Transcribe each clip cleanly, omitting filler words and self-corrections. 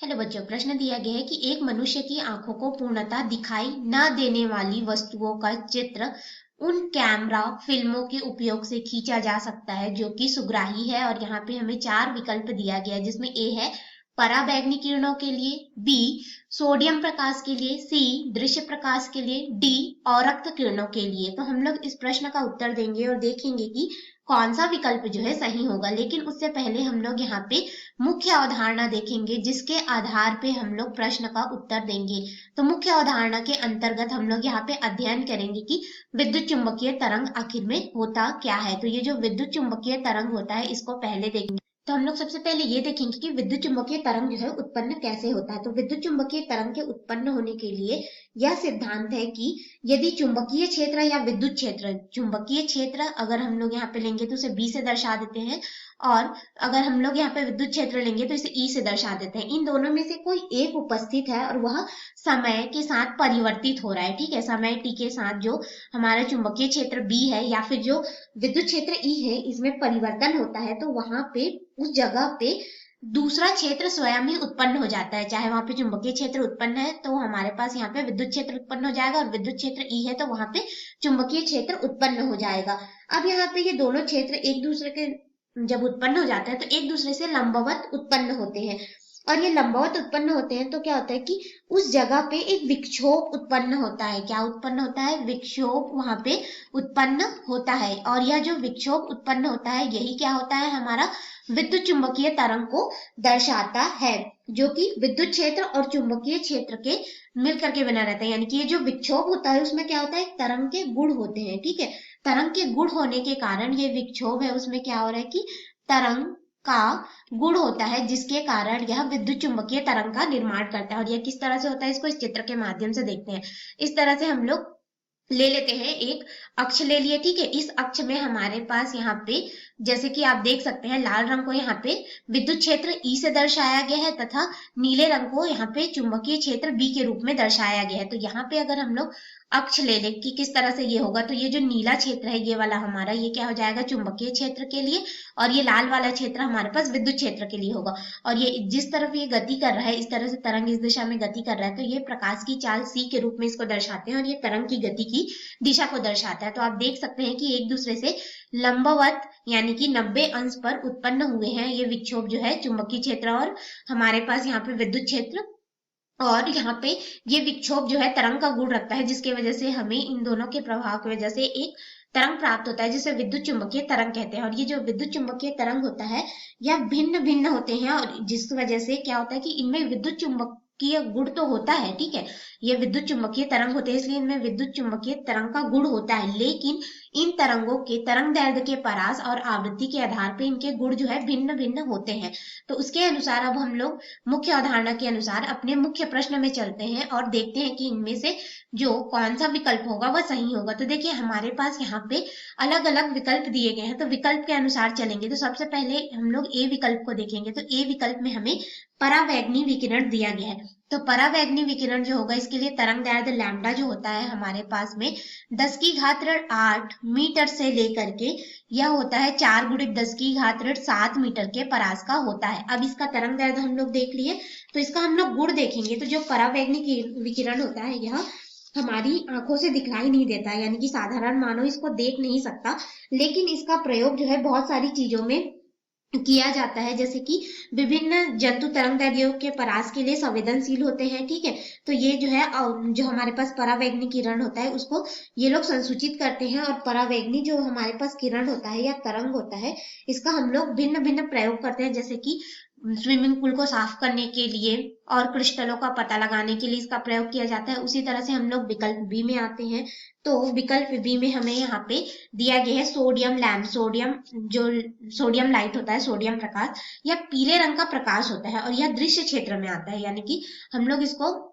Hello बच्चों, प्रश्न दिया गया है कि एक मनुष्य की आंखों को पूर्णतः दिखाई न देने वाली वस्तुओं का चित्र उन कैमरा फिल्मों के उपयोग से खींचा जा सकता है जो कि सुग्राही है। और यहाँ पे हमें चार विकल्प दिया गया है, जिसमें ए है पराबैंगनी किरणों के लिए, बी सोडियम प्रकाश के लिए, सी दृश्य प्रकाश के लिए, डी औरक्त किरणों के लिए। तो हम लोग इस प्रश्न का उत्तर देंगे और देखेंगे कि कौन सा विकल्प जो है सही होगा। लेकिन उससे पहले हम लोग यहाँ पे मुख्य अवधारणा देखेंगे, जिसके आधार पे हम लोग प्रश्न का उत्तर देंगे। तो मुख्य अवधारणा के अंतर्गत हम लोग यहाँ पे अध्ययन करेंगे कि विद्युत चुंबकीय तरंग आखिर में होता क्या है। तो ये जो विद्युत चुंबकीय तरंग होता है, इसको पहले देखेंगे। तो हम लोग सबसे पहले ये देखेंगे कि विद्युत चुंबकीय तरंग जो है उत्पन्न कैसे होता है। तो विद्युत चुंबकीय तरंग के उत्पन्न होने के लिए यह सिद्धांत है कि यदि चुंबकीय क्षेत्र या विद्युत क्षेत्र, चुंबकीय क्षेत्र अगर हम लोग यहाँ पे लेंगे तो उसे बी से दर्शा देते हैं, और अगर हम लोग यहाँ पे विद्युत क्षेत्र लेंगे तो इसे ई से दर्शा देते हैं। इन दोनों में से कोई एक उपस्थित है और वह समय के साथ परिवर्तित हो रहा है। ठीक है, समय टी के साथ जो हमारा चुंबकीय क्षेत्र बी है या फिर जो विद्युत क्षेत्र ई है, इसमें परिवर्तन होता है। तो वहां पे उस जगह पे दूसरा क्षेत्र स्वयं ही उत्पन्न हो जाता है। चाहे वहां पे चुंबकीय क्षेत्र उत्पन्न है तो हमारे पास यहाँ पे विद्युत क्षेत्र उत्पन्न हो जाएगा, और विद्युत क्षेत्र ई है तो वहां पे चुंबकीय क्षेत्र उत्पन्न हो जाएगा। अब यहाँ पे ये दोनों क्षेत्र एक दूसरे के जब उत्पन्न हो जाता है तो एक दूसरे से लंबवत उत्पन्न होते हैं, और ये लंबवत उत्पन्न होते हैं तो क्या होता है कि उस जगह पे एक विक्षोभ उत्पन्न होता है। क्या उत्पन्न होता है? विक्षोभ वहां पे उत्पन्न होता है। और यह जो विक्षोभ उत्पन्न होता है, यही क्या होता है? हमारा विद्युत चुंबकीय तरंग को दर्शाता है, जो कि विद्युत क्षेत्र और चुंबकीय क्षेत्र के मिलकर के बना रहता है। यानी कि ये जो विक्षोभ होता है उसमें क्या होता है? तरंग के गुण होते हैं। ठीक है, तरंग के गुण होने के कारण ये विक्षोभ है, उसमें क्या हो रहा है कि तरंग का गुण होता है, जिसके कारण यह विद्युत चुंबकीय तरंग का निर्माण करता है। और यह किस तरह से होता है, इसको इस चित्र के माध्यम से देखते हैं। इस तरह से हम लोग ले लेते हैं, एक अक्ष ले लिए। ठीक है, इस अक्ष में हमारे पास यहाँ पे जैसे कि आप देख सकते हैं, लाल रंग को यहाँ पे विद्युत क्षेत्र ई से दर्शाया गया है तथा नीले रंग को यहाँ पे चुंबकीय क्षेत्र बी के रूप में दर्शाया गया है। तो यहाँ पे अगर हम लोग अक्ष ले लें कि किस तरह से ये होगा, तो ये जो नीला क्षेत्र है ये वाला हमारा, ये क्या हो जाएगा? चुंबकीय क्षेत्र के लिए, और ये लाल वाला क्षेत्र हमारे पास विद्युत क्षेत्र के लिए होगा। और ये जिस तरफ ये गति कर रहा है, इस तरह से तरंग इस दिशा में गति कर रहा है, तो ये प्रकाश की चाल सी के रूप में इसको दर्शाते हैं, और ये तरंग की गति की दिशा को दर्शाता है। तो आप देख सकते हैं कि एक दूसरे से लंबवत यानी कि 90 अंश पर उत्पन्न हुए हैं ये विक्षोभ जो है, चुंबकीय क्षेत्र और हमारे पास यहाँ पे विद्युत क्षेत्र। और यहाँ पे ये विक्षोभ जो है तरंग का गुण रखता है, जिसकी वजह से हमें इन दोनों के प्रभाव की वजह से एक तरंग प्राप्त होता है, जिसे विद्युत चुंबकीय तरंग कहते हैं। और ये जो विद्युत चुंबकीय तरंग होता है, यह भिन्न भिन्न होते हैं, और जिस वजह से क्या होता है कि इनमें विद्युत चुंबकीय गुण तो होता है। ठीक है, ये विद्युत चुंबकीय तरंग होते हैं, इसलिए इनमें विद्युत चुंबकीय तरंग का गुण होता है। लेकिन इन तरंगों के तरंग दैर्ध्य के परास और आवृत्ति के आधार पर इनके गुण जो है भिन्न भिन्न होते हैं। तो उसके अनुसार अब हम लोग मुख्य अवधारणा के अनुसार अपने मुख्य प्रश्न में चलते हैं और देखते हैं कि इनमें से जो कौन सा विकल्प होगा वह सही होगा। तो देखिए, हमारे पास यहाँ पे अलग अलग विकल्प दिए गए हैं, तो विकल्प के अनुसार चलेंगे। तो सबसे पहले हम लोग ए विकल्प को देखेंगे। तो ए विकल्प में हमें परावैंगनी विकिरण दिया गया है। तो परावैंगनी विकिरण जो होगा, इसके लिए तरंग दैर्ध्य लैम्डा जो होता है हमारे पास में 10⁸ मीटर से लेकर के यह होता है 4×10⁷ मीटर के परास का होता है। अब इसका तरंग दैर्ध्य हम लोग देख लिए, तो इसका हम लोग गुण देखेंगे। तो जो परावैंगनी विकिरण होता है, यह हमारी आंखों से दिखलाई नहीं देता, यानी कि साधारण मानव इसको देख नहीं सकता, लेकिन इसका प्रयोग जो है बहुत सारी चीजों में किया जाता है, जैसे कि विभिन्न जंतु तरंगदैर्ध्यों के परास के लिए संवेदनशील होते हैं। ठीक है, तो ये जो है जो हमारे पास परावैंगनी किरण होता है उसको ये लोग संसूचित करते हैं, और परावैंगनी जो हमारे पास किरण होता है या तरंग होता है, इसका हम लोग भिन्न भिन्न प्रयोग करते हैं, जैसे कि स्विमिंग पूल को साफ करने के लिए और क्रिस्टलों का पता लगाने के लिए इसका प्रयोग किया जाता है। उसी तरह से हम लोग विकल्प बी में आते हैं। तो विकल्प बी में हमें यहाँ पे दिया गया है सोडियम लैम्प। सोडियम जो सोडियम लाइट होता है, सोडियम प्रकाश, यह पीले रंग का प्रकाश होता है और यह दृश्य क्षेत्र में आता है, यानी कि हम लोग इसको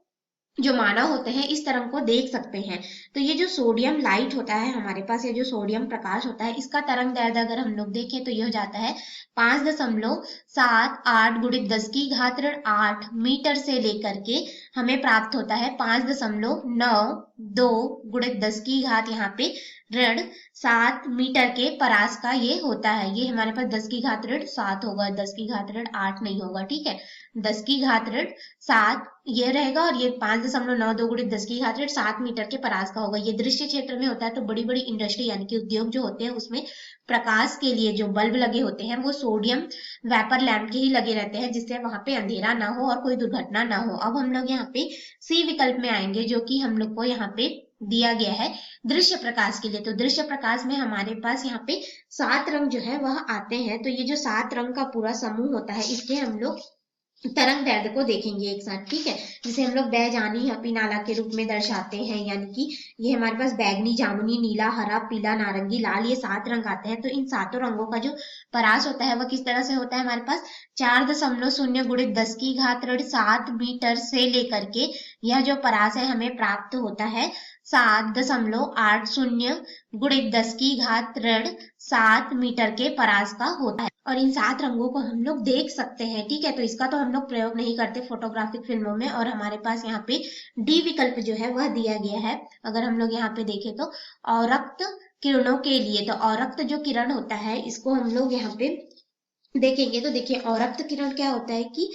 जो मानव होते हैं इस तरंग को देख सकते हैं। तो ये जो सोडियम लाइट होता है हमारे पास, ये जो सोडियम प्रकाश होता है, इसका तरंग दैर्ध्य अगर हम लोग देखें तो ये हो जाता है 5.78 × 10⁸ मीटर से लेकर के हमें प्राप्त होता है 5.9 2 गुणित 10 की घात यहाँ पे ऋण 7 मीटर के परास का ये होता है। ये हमारे पास 10 की घात ऋण 7 होगा, 10 की घात ऋण 8 नहीं होगा, ठीक है। 10 की घात ऋण 7 ये रहेगा और ये 5.92 गुणित 10 की घात ऋण 7 मीटर के परास का होगा। ये दृश्य क्षेत्र में होता है, तो बड़ी बड़ी इंडस्ट्री यानी कि उद्योग जो होते हैं उसमें प्रकाश के लिए जो बल्ब लगे होते हैं वो सोडियम वेपर लैंप के ही लगे रहते हैं, जिससे वहां पे अंधेरा ना हो और कोई दुर्घटना ना हो। अब हम लोग यहाँ पे सी विकल्प में आएंगे, जो कि हम लोग को यहाँ पे दिया गया है दृश्य प्रकाश के लिए। तो दृश्य प्रकाश में हमारे पास यहाँ पे 7 रंग जो है वह आते हैं। तो ये जो 7 रंग का पूरा समूह होता है, इसके हम लोग तरंग दैर्ध्य को देखेंगे एक साथ, ठीक है। जिसे हम लोग बैजानी या पिनाला के रूप में दर्शाते हैं, यानी कि ये हमारे पास बैगनी, जामुनी, नीला, हरा, पीला, नारंगी, लाल, ये 7 रंग आते हैं। तो इन 7 रंगों का जो परास होता है वह किस तरह से होता है हमारे पास 4.0 गुणित 10 की घात ऋण 7 मीटर से लेकर के यह जो परास है हमें प्राप्त होता है 7.80 गुणित 10 की घात ऋण 7 मीटर के परास का होता है। और इन 7 रंगों को हम लोग देख सकते हैं, ठीक है। तो इसका तो हम लोग प्रयोग नहीं करते फोटोग्राफिक फिल्मों में, और हमारे पास यहाँ पे डी विकल्प जो है वह दिया गया है। अगर हम लोग यहाँ पे देखें तो औरक्त किरणों के लिए, तो औरक्त जो किरण होता है इसको हम लोग यहाँ पे देखेंगे। तो देखिए औरक्त किरण क्या होता है कि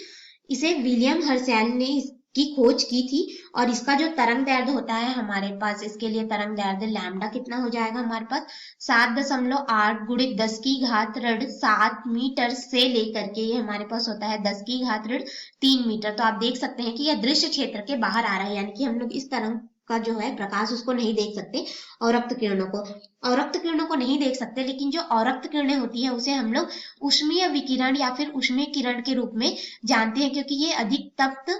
इसे विलियम हर्शेल ने की खोज की थी, और इसका जो तरंग दैर्ध्य होता है हमारे पास, इसके लिए तरंग दैर्ध्य लैम्डा कितना हो जाएगा हमारे पास 7.8 गुणित 10 की घात ऋण 7 मीटर से लेकर के ये हमारे पास होता है 10 की घात ऋण 3 मीटर। तो आप देख सकते हैं कि यह दृश्य क्षेत्र के बाहर आ रहा है, यानी कि हम लोग इस तरंग का जो है प्रकाश उसको नहीं देख सकते, औरक्त किरणों को। औरक्त किरणों को नहीं देख सकते, लेकिन जो औरक्त किरणें होती है उसे हम लोग ऊष्मीय विकिरण या फिर ऊष्मीय किरण के रूप में जानते हैं, क्योंकि ये अधिक तप्त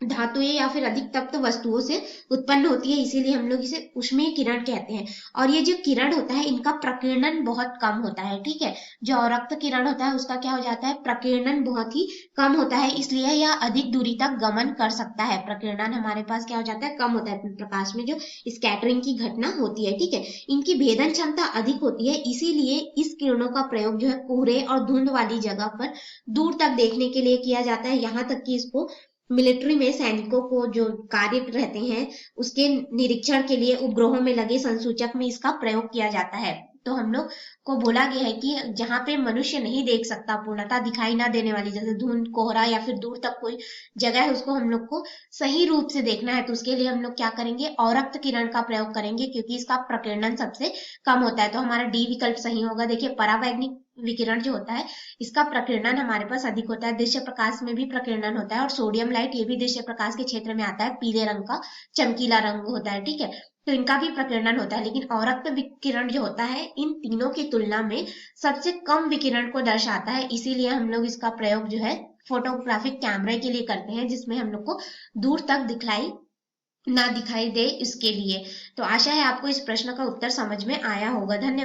धातुएं या फिर अधिक तप्त वस्तुओं से उत्पन्न होती है, इसीलिए हम लोग इसे ऊष्मीय किरण कहते हैं। और ये जो किरण होता है इनका प्रकीर्णन बहुत कम होता है, ठीक है। जो औरक्त किरण होता है उसका क्या हो जाता है, प्रकीर्णन बहुत ही कम होता है, इसलिए यह अधिक दूरी तक गमन कर सकता है। प्रकीर्णन हमारे पास क्या हो जाता है, कम होता है, प्रकाश में जो स्कैटरिंग की घटना होती है, ठीक है। इनकी भेदन क्षमता अधिक होती है, इसीलिए इस किरणों का प्रयोग जो है कोहरे और धुंध वाली जगह पर दूर तक देखने के लिए किया जाता है। यहाँ तक कि इसको मिलिट्री में सैनिकों को जो कार्य रहते हैं उसके निरीक्षण के लिए उपग्रहों में लगे संसूचक में इसका प्रयोग किया जाता है। तो हम लोग को बोला गया है कि जहां पे मनुष्य नहीं देख सकता, पूर्णता दिखाई ना देने वाली, जैसे धुंध, कोहरा या फिर दूर तक कोई जगह है, उसको हम लोग को सही रूप से देखना है। तो उसके लिए हम लोग क्या करेंगे, औरक्त किरण का प्रयोग करेंगे, क्योंकि इसका प्रकीर्णन सबसे कम होता है। तो हमारा डी विकल्प सही होगा। देखिए परावैंगनिक विकिरण जो होता है इसका प्रकीर्णन हमारे पास अधिक होता है, दृश्य प्रकाश में भी प्रकीर्णन होता है, और सोडियम लाइट ये भी दृश्य प्रकाश के क्षेत्र में आता है, पीले रंग का चमकीला रंग होता है, ठीक है। तो इनका भी प्रकीर्णन होता है, लेकिन औरक्त विकिरण जो होता है इन तीनों की तुलना में सबसे कम विकिरण को दर्शाता है, इसीलिए हम लोग इसका प्रयोग जो है फोटोग्राफिक कैमरे के लिए करते हैं, जिसमें हम लोग को दूर तक ना दिखाई दे इसके लिए। तो आशा है आपको इस प्रश्न का उत्तर समझ में आया होगा। धन्यवाद।